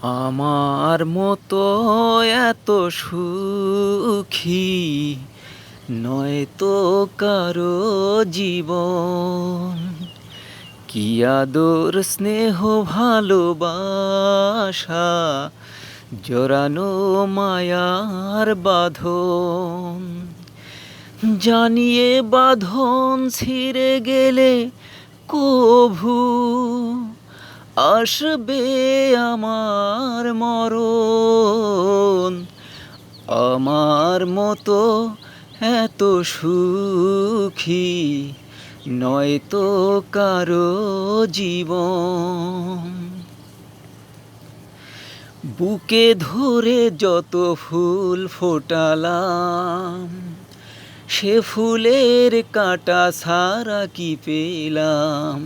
আমার মতো এত সুখী নয়তো কারো জীবন। কি আদর স্নেহ ভালোবাসা জড়ানো মায়ার বাঁধন। জানিয়ে বাঁধন ছিঁড়ে গেলে কভু আসবে আমার মরণ। আমার মতো এত সুখী নয়তো কারো জীবন। বুকে ধরে যত ফুল ফোটালাম, সে ফুলের কাঁটা ছাড়া কি পেলাম?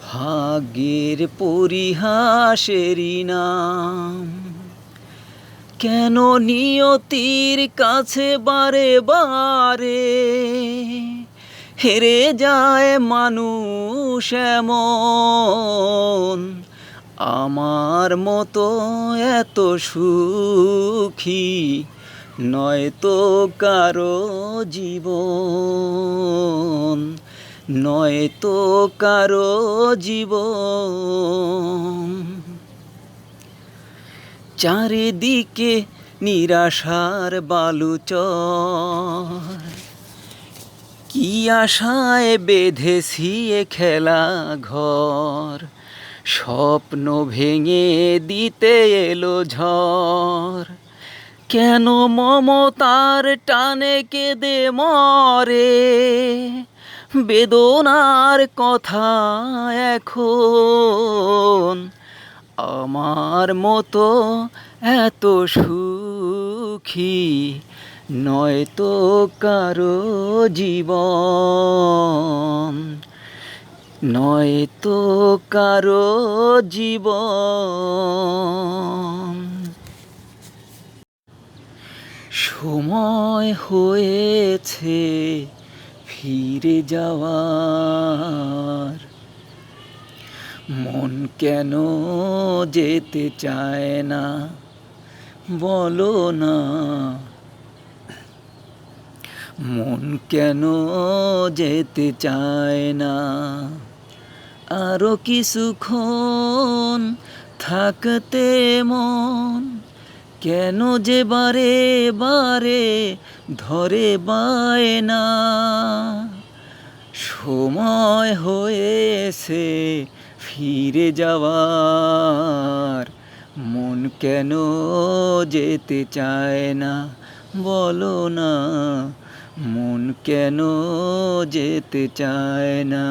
ভাগ্যের পরিহাসেরই নাম। কেন নিয়তির কাছে বারে বারে হেরে যায় মানুষ এমন? আমার মতো এত সুখী নয়তো কারো জীবন, নয়তো কারো জীবন। চারিদিকে নিরাশার বালুচর, কি আশায় বেঁধেছি এ খেলা ঘর। স্বপ্ন ভেঙে দিতে এলো ঝড়। কেন মমতার টানে কেঁদে মরে বেদনার কথা এখন? আমার মতো এত সুখী নয়তো কারো জীবন, নয়তো কারো জীবন। সময় হয়েছে ফিরে যাওয়ার, মন কেন যেতে চায় না বলো না? মন কেন যেতে চায় না? আরো কিছুক্ষণ থাকতে মন কেন যে বারে বারে ধরে বায়না? সময় হয়েছে ফিরে যাওয়ার, মন কেন যেতে চায় না বলো না? মন কেন যেতে চায় না?